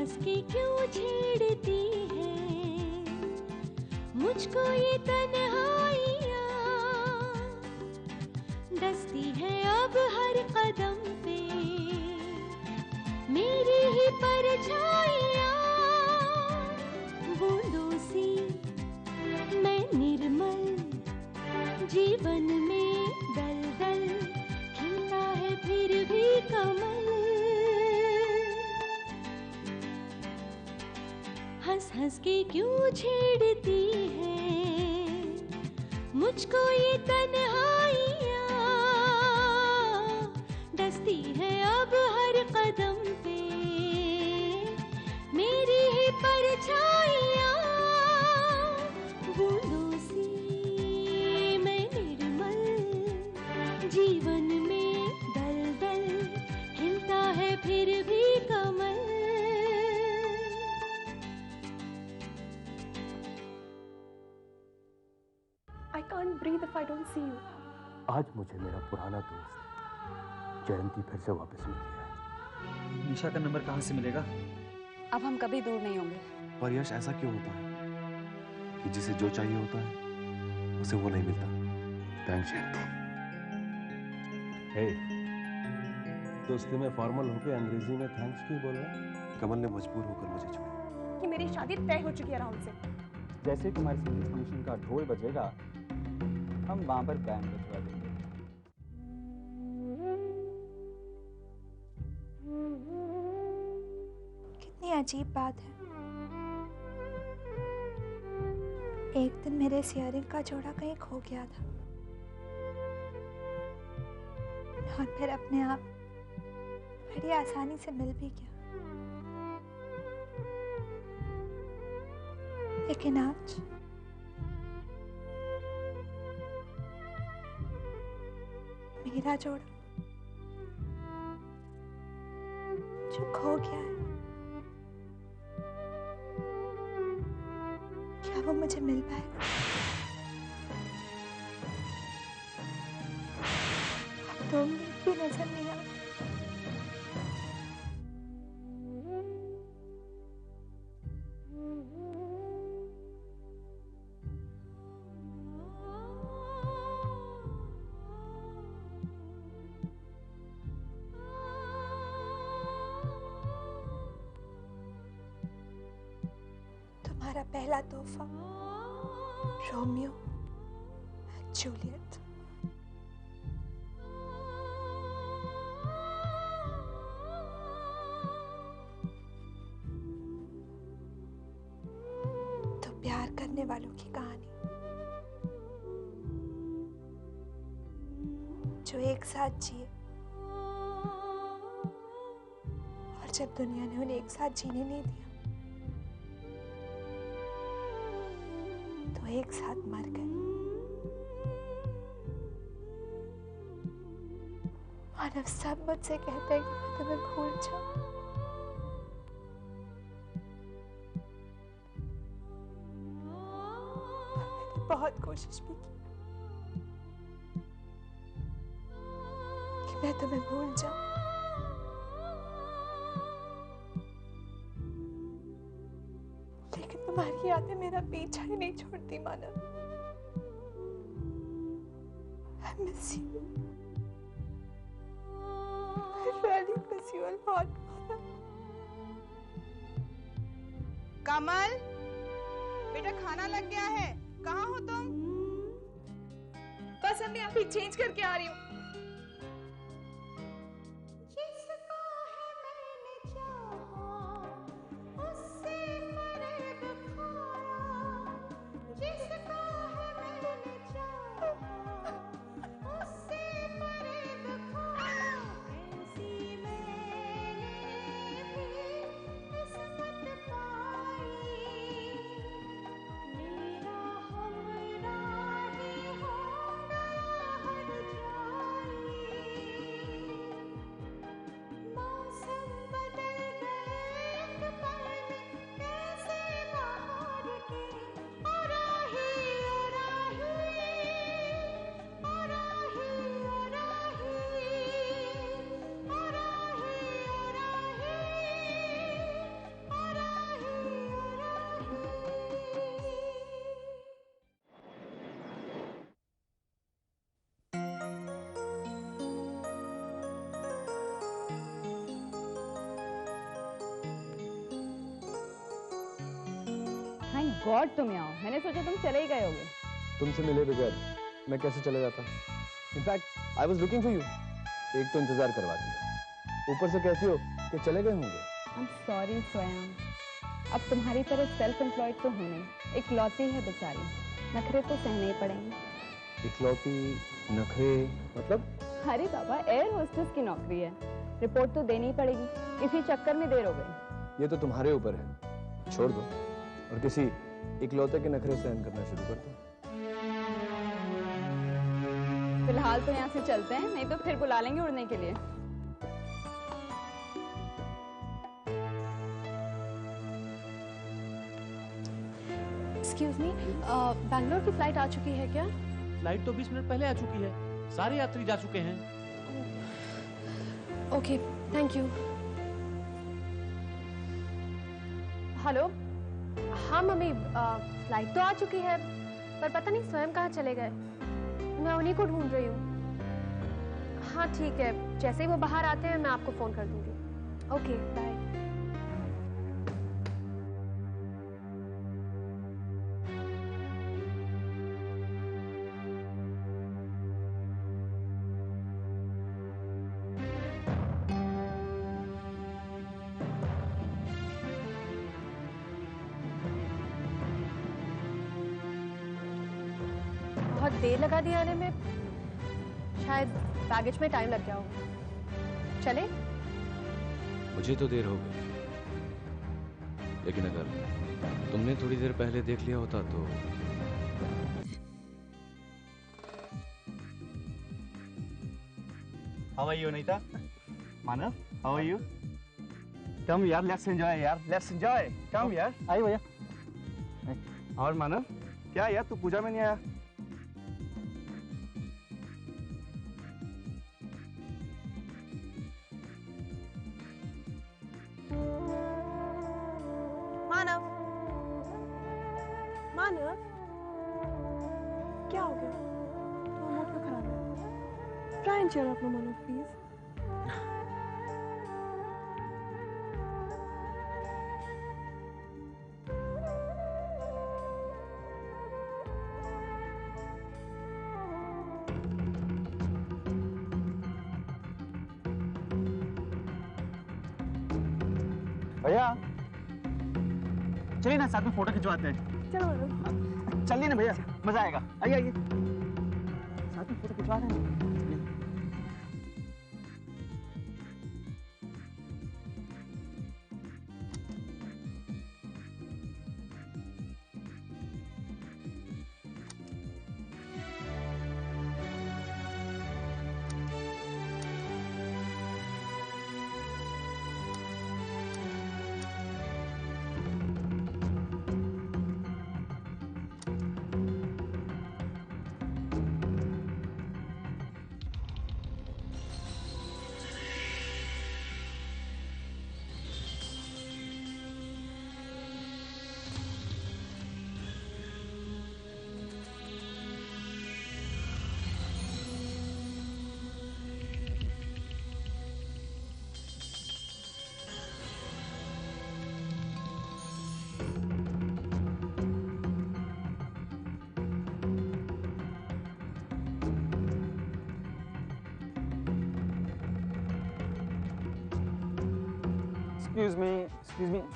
हंस के क्यों छेड़ती है मुझको ये तन्हाइयाँ, डसती है अब हर कदम पे मेरी ही परछाइयाँ। बूंदों सी मैं निर्मल जीवन में दलदल, खिलता है फिर भी कमल। हंस हंस के क्यों छेड़ती है मुझको ये तन्हाइयाँ, डसती है अब हर कदम पे मेरी ही परछाइयाँ। बूंदों सी मैं निर्मल जीवन में दलदल, खिलता है फिर भी कमल। I can't breathe if I don't see you. आज मुझे मेरा पुराना दोस्त जयंती फिर से वापस मिल गया है। निशा का नंबर कहाँ से मिलेगा? अब हम कभी दूर नहीं होंगे। पर यश ऐसा क्यों होता है कि जिसे जो चाहिए होता है उसे वो नहीं मिलता? थैंक्स जयंती। हे, दोस्ती में फॉर्मल होके अंग्रेजी में थैंक्स क्यों बोल रहा? कमल ने मजबूर होकर मुझे छोड़ा। कि मेरी शादी तय हो चुकी है राहुल से। जैसे तुम्हारे संगीत फंक्शन का ढोल बजेगा, हम वहां पर बैंड बजवा देंगे। कितनी अजीब बात है, एक दिन मेरे सियरिंग का जोड़ा कहीं खो गया था और फिर अपने आप बड़ी आसानी से मिल भी गया। लेकिन आज मेरा जोड़ा जो खो गया है, क्या वो मुझे मिल पाएगा? अब तो उम्मीद भी नजर नहीं आती। तुम्हारा पहला तोहफा रोमियो जूलियट। तो प्यार करने वालों की कहानी जो एक साथ जिए और जब दुनिया ने उन्हें एक साथ जीने नहीं दिया तो एक साथ मर गए। और अब सब मुझसे कहते हैं कि मैं तुम्हें भूल जाऊं। मैंने बहुत कोशिश भी की कि मैं तुम्हें भूल जाऊं, लेकिन तुम्हारी यादें मेरा पीछा ही नहीं छोड़ती मानव। I miss you. I really miss you a lot. कमल, बेटा खाना लग गया है, कहाँ हो तुम? बस मैं अभी चेंज करके आ रही हूँ। गॉड तुम यहाँ हो। मैंने सोचा तुम चले ही गए होगे। तुमसे मिले बगैर मैं कैसे चले जाता? In fact I was looking for you. एक तो इंतजार करवा दिया, ऊपर से कहती हो कि चले गए होंगे। आई एम सॉरी स्वयं, अब तुम्हारी तरह सेल्फ एम्प्लॉयड तो हूँ नहीं, इकलौती है बेचारी, नखरे तो सहने ही पड़ेंगे। इकलौती नखरे मतलब? अरे बाबा, एयर होस्टेस की नौकरी है, रिपोर्ट तो देनी ही पड़ेगी, इसी चक्कर में देर हो गई। ये तो तुम्हारे ऊपर है, छोड़ दो और किसी इकलौते के नखरे सहन करना शुरू कर दो। फिलहाल तो यहाँ से चलते हैं, नहीं तो फिर बुला लेंगे उड़ने के लिए। एक्सक्यूज मी, बैंगलोर की फ्लाइट आ चुकी है क्या? फ्लाइट तो 20 मिनट पहले आ चुकी है, सारे यात्री जा चुके हैं। Okay, thank you. हेलो, हाँ मम्मी, फ्लाइट तो आ चुकी है, पर पता नहीं स्वयं कहाँ चले गए। मैं उन्हीं को ढूंढ रही हूँ। हाँ ठीक है, जैसे ही वो बाहर आते हैं मैं आपको फोन कर दूंगी। Okay, bye. बहुत देर लगा दी आने में, शायद बैगेज में टाइम लग गया हो। चले? मुझे तो देर हो गई, लेकिन अगर तुमने थोड़ी देर पहले देख लिया होता तो। How are you, Anita? Manav, how are you? Come यार, let's enjoy यार, let's enjoy. Come यार, आइए भैया। और मानव, क्या यार तू पूजा में नहीं आया? मानव, मानव, क्या हो गया? तो मूड क्यों खराब है? Try and cheer up, no, Manav, please. भैया चलिए ना, साथ में फोटो खिंचवाते हैं। चलो मानव। चलिए ना भैया, मजा आएगा। आइए आइए, साथ में फोटो खिंचवा रहे हैं।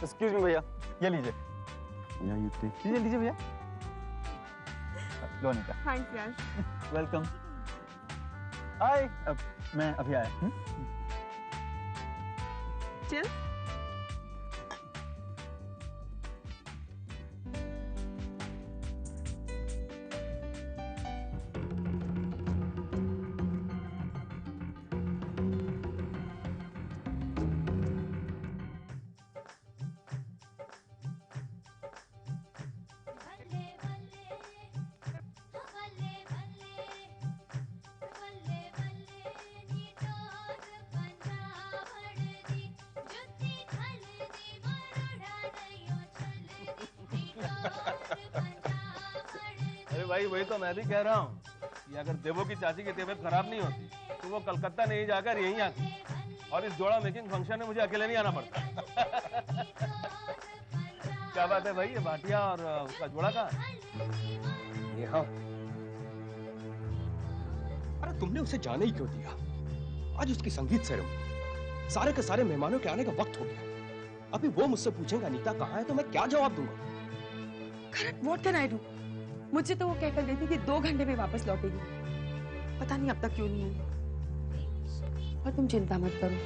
एक्सक्यूज मी भैया, ये लीजिए। लीजिए लीजिए भैया। लो अनीता। थैंक्स यार। वेलकम। हाय, मैं अभी आया। चल। अरे भाई, वही तो मैं भी कह रहा हूँ कि अगर देवो की चाची की तबीयत खराब नहीं होती तो वो कलकत्ता नहीं जाकर यहीं आती, और इस जोड़ा मेकिंग फंक्शन में मुझे अकेले नहीं आना पड़ता। क्या बात है भाई, ये भाटिया और उसका जोड़ा कहाँ? यहाँ। अरे तुमने उसे जाने ही क्यों दिया? आज उसकी संगीत सेरेमनी, सारे के सारे मेहमानों के आने का वक्त हो गया। अभी वो मुझसे पूछेगा अनीता कहाँ है, तो मैं क्या जवाब दूंगा? Correct, what can I do? मुझे तो वो कहकर गई थी कि 2 घंटे में वापस लौटेगी। पता नहीं अब तक क्यों नहीं आई। और तुम चिंता मत करो,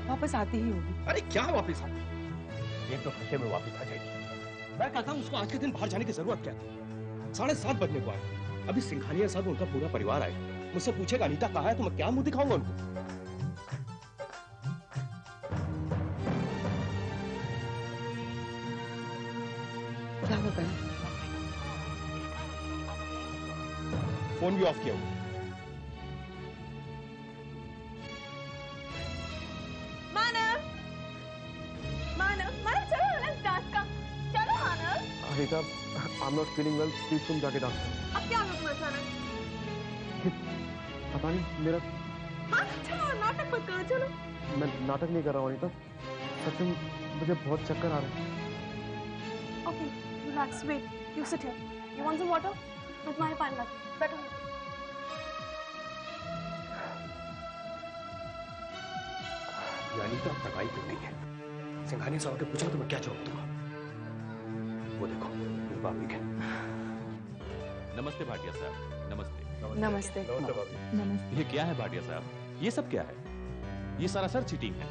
वापस आती ही होगी। अरे क्या वापस आती? 1-2 घंटे में वापस आ जाएगी। मैं कहता हूँ उसको आज के दिन बाहर जाने की जरूरत क्या थी? 7:30 बजने को आए। अभी सिंघानिया साहब उनका पूरा परिवार आएगा। मुझसे पूछेगा अनीता कहाँ है, तो मैं क्या मुंह दिखाऊंगा उनको? क्या होता है? फोन भी ऑफ किया हुआ। Anita, I am not feeling well, please तुम जाके डॉक्टर। अब क्या हुआ अचानक? पता नहीं मेरा। चलो नाटक मत करो, चलो। मैं नाटक नहीं कर रहा हूँ अनीता, सच में मुझे बहुत चक्कर आ रहे हैं। Okay, relax, wait, you sit here. You want some water? मैं तुम्हारे पानी लाती हूँ, बैठो। अनीता अब तक आई क्यों नहीं है? सिंघानिया साहब के पूछा तो मैं क्या जवाब दूंगा? वो देखो, मेरे बाप भी नमस्ते भाटिया साहब, नमस्ते। नमस्ते। नमस्ते। ये क्या है भाटिया साहब? ये सब क्या है? ये सरासर चीटिंग है।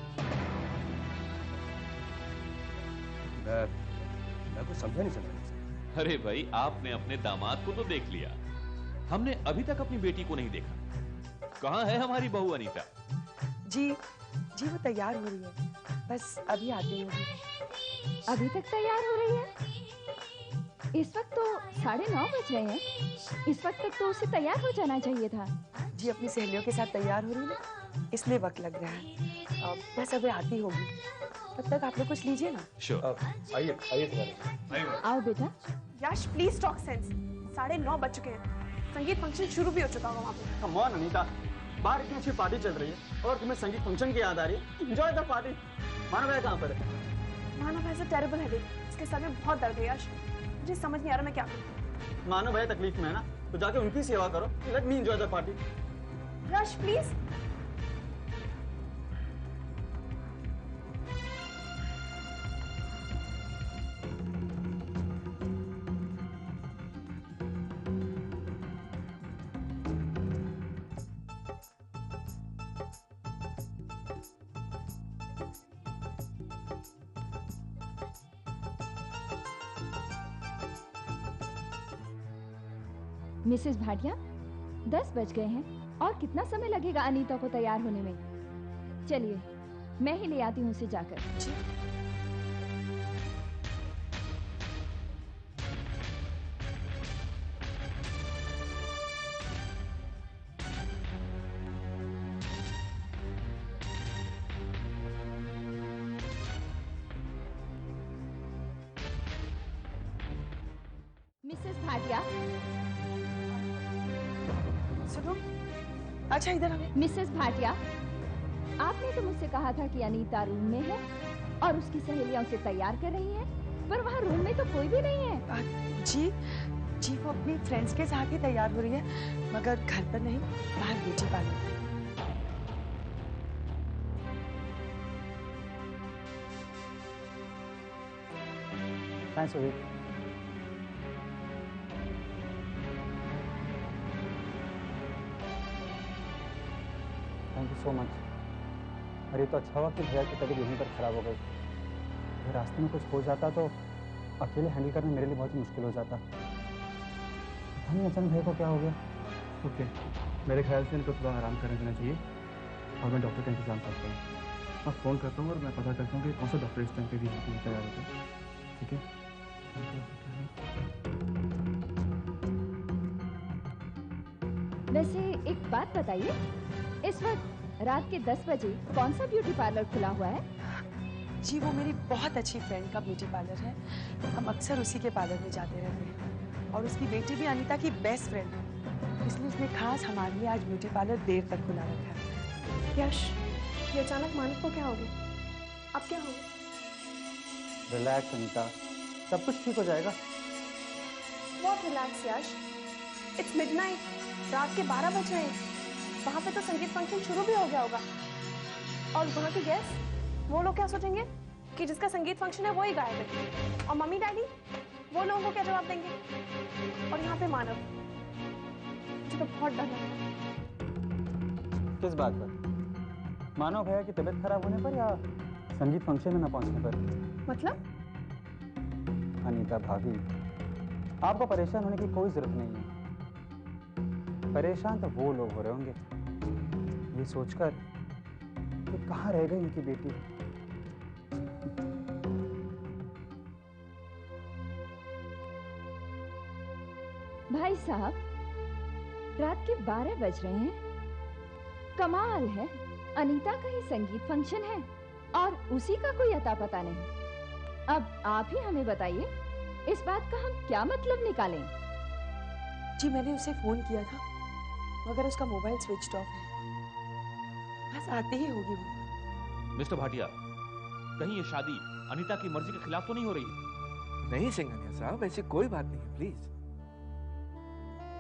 मैं कुछ समझा नहीं सकता। अरे भाई, आपने अपने दामाद को तो देख लिया, हमने अभी तक अपनी बेटी को नहीं देखा। कहाँ है हमारी बहू अनीता? जी वो तैयार हो रही है, बस अभी आती होगी। अभी तक तैयार हो रही है? इस वक्त तो 9:30 बज रहे हैं। इस वक्त तक तो उसे तैयार हो जाना चाहिए था। जी अपनी सहेलियों के साथ तैयार हो रही है ना, इसलिए वक्त लग रहा है। बस अभी आती होगी, तब तक आप लोग कुछ लीजिए ना। श्योर। आइए आइए। आओ बेटा। यश प्लीज टॉक सेंस। 9:30 बज चुके हैं, संगीत फंक्शन शुरू भी हो चुका होगा वहाँ पे। कम ऑन अनीता, बाहर इतनी अच्छी पार्टी चल रही है और तुम्हें संगीत फंक्शन की याद आ रही है? Enjoy the party. मानव है कहाँ पर है? मानव हैज अ टेरिबल हेडेक, इसके सर में बहुत दर्द है यश। मुझे समझ नहीं आ रहा मैं क्या करूं। मानव भाई तकलीफ में है ना, तो जाके उनकी सेवा करो। Let me enjoy the party. Yash please. Mrs Bhatia, 10 बज गए हैं और कितना समय लगेगा अनीता को तैयार होने में? चलिए मैं ही ले आती हूँ उसे जाकर। मिसेस भाटिया। सुनो, अच्छा इधर आ। मिसेस भाटिया, आपने तो मुझसे कहा था कि अनीता रूम में है और उसकी सहेलियां उसे तैयार कर रही हैं, पर वहाँ रूम में तो कोई भी नहीं है। जी वो अपनी फ्रेंड्स के साथ ही तैयार हो रही है, मगर घर पर नहीं, बाहर beauty parlour. Thanks Sujit. Thank you so much. अरे तो अच्छा हुआ कि भैया की तबीयत यहीं पर खराब हो गई। अगर रास्ते में कुछ हो जाता तो अकेले हैंडल करना मेरे लिए बहुत ही मुश्किल हो जाता। पता नहीं अचानक भैया को क्या हो गया। ओके, मेरे ख्याल से इनको थोड़ा आराम करने देना चाहिए और मैं डॉक्टर का इंतजाम करता हूँ। मैं फ़ोन करता हूँ और मैं पता करता हूँ कि कौन सा डॉक्टर इस टाइम पे भी तैयार होते हैं। ठीक है? वैसे एक बात बताइए, इस वक्त रात के 10 बजे कौन सा ब्यूटी पार्लर खुला हुआ है? जी वो मेरी बहुत अच्छी फ्रेंड का ब्यूटी पार्लर है, हम अक्सर उसी के पार्लर में जाते रहते हैं और उसकी बेटी भी अनीता की बेस्ट फ्रेंड है, इसलिए उसने खास हमारे लिए आज ब्यूटी पार्लर देर तक खुला रखा है। यश, ये अचानक मानव को क्या हो गया? अब क्या होगा? रिलैक्स अनीता, सब कुछ ठीक हो जाएगा। What relax Yash? It's midnight. रात के 12 बज रहे हैं। वहाँ पे तो संगीत फंक्शन शुरू भी हो गया होगा। और वहाँ के गेस्ट, वो लोग क्या सोचेंगे कि जिसका संगीत फंक्शन है वो ही गायब है। और मम्मी डैडी, वो लोगों को क्या जवाब देंगे? और यहाँ पे मानव, मुझे तो बहुत डर लग रहा है। किस बात पर? मानव भैया की तबीयत खराब होने पर या संगीत फंक्शन में न पहुंचने पर? मतलब? अनीता भाभी, आपको परेशान होने की कोई जरूरत नहीं है। परेशान तो वो लोग हो रहे होंगे ये सोचकर कि कहाँ रह गई उनकी बेटी। भाई साहब, रात के 12 बज रहे हैं। कमाल है, अनीता का ही संगीत फंक्शन है और उसी का कोई अता पता नहीं। अब आप ही हमें बताइए, इस बात का हम क्या मतलब निकालें? जी मैंने उसे फोन किया था, मगर उसका मोबाइल स्विच ऑफ है। बस आते ही होगी वो। मिस्टर भाटिया, कहीं ये शादी अनीता की मर्जी के खिलाफ तो नहीं हो रही? नहीं सिंघानिया साहब, ऐसी कोई बात नहीं है, प्लीज।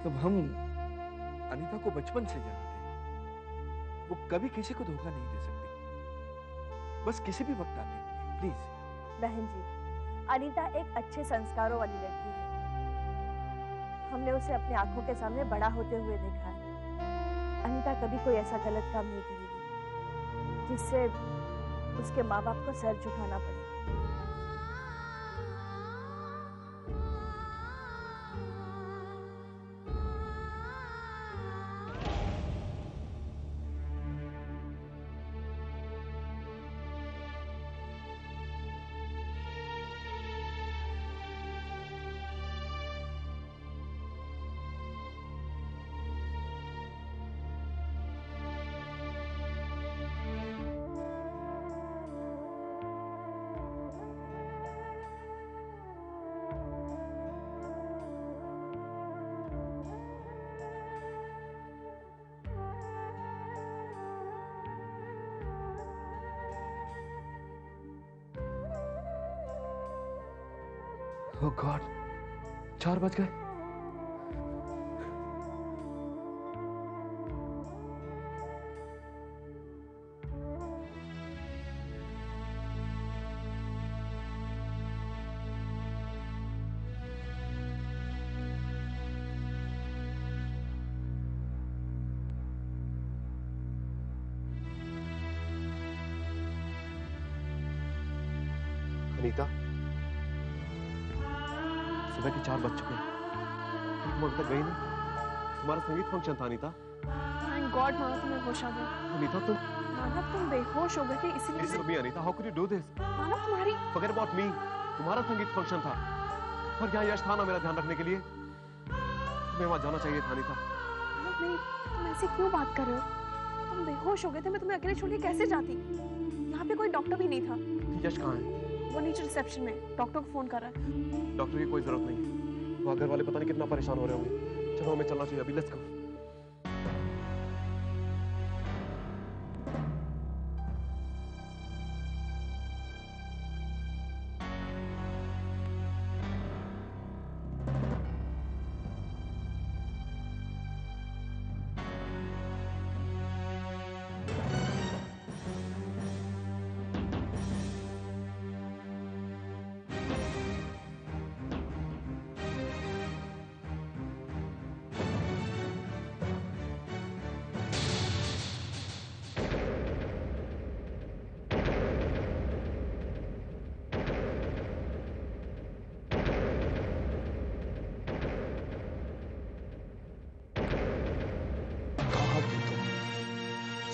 तब हम अनीता को बचपन से जानते हैं, वो कभी किसी को धोखा नहीं दे सकती। बस किसी भी वक्त आते हैं, प्लीज। बहन जी, अनीता एक अच्छे संस्कारों वाली लड़की है। हमने उसे अपनी आंखों के सामने बड़ा होते हुए देखा है। अनीता कभी कोई ऐसा गलत काम नहीं करेगी जिससे उसके माँ बाप को सर झुकाना पड़े। ओह गॉड, 4 बज गए। अनीता, सुबह के 4 बज चुके हैं, तुम अभी तक गई नहीं। तुम्हारा संगीत फंक्शन था अनीता। Thank God, मानव तुम्हें होश आ गया। अनीता तुम मानव तुम बेहोश हो गए थे इसलिए। Listen to me, Anita, how could you do this? मानव तुम्हारी। Forget about me. तुम्हारा संगीत फंक्शन था और यहाँ यश था ना मेरा ध्यान रखने के लिए। तुम्हें वहाँ जाना चाहिए था अनीता। मानव नहीं, तुम ऐसे क्यों बात कर रहे हो? तुम बेहोश हो गए थे, मैं तुम्हें अकेले छोड़ के कैसे जाती? यहाँ पे कोई डॉक्टर भी नहीं था। यश कहाँ है? वो नीचे रिसेप्शन में डॉक्टर को फोन कर रहा है। डॉक्टर की कोई जरूरत नहीं। वहाँ घर वाले पता नहीं कितना परेशान हो रहे होंगे। चलो हमें चलना चाहिए अभी, लेट्स गो।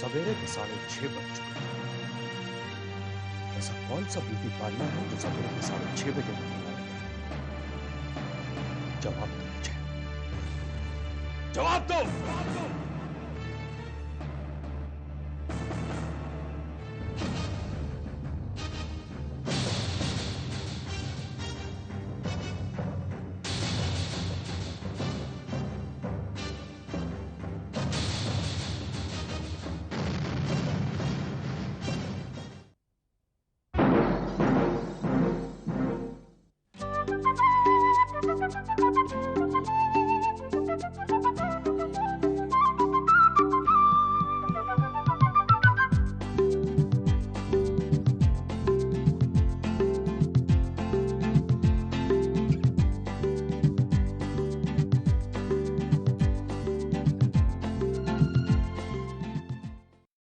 सवेरे के 6:30 बज चुके हैं। ऐसा कौन सा ब्यूटी पार्लर है जो सवेरे के 6:30 बजे खुला है? जवाब दो मुझे, जवाब दो।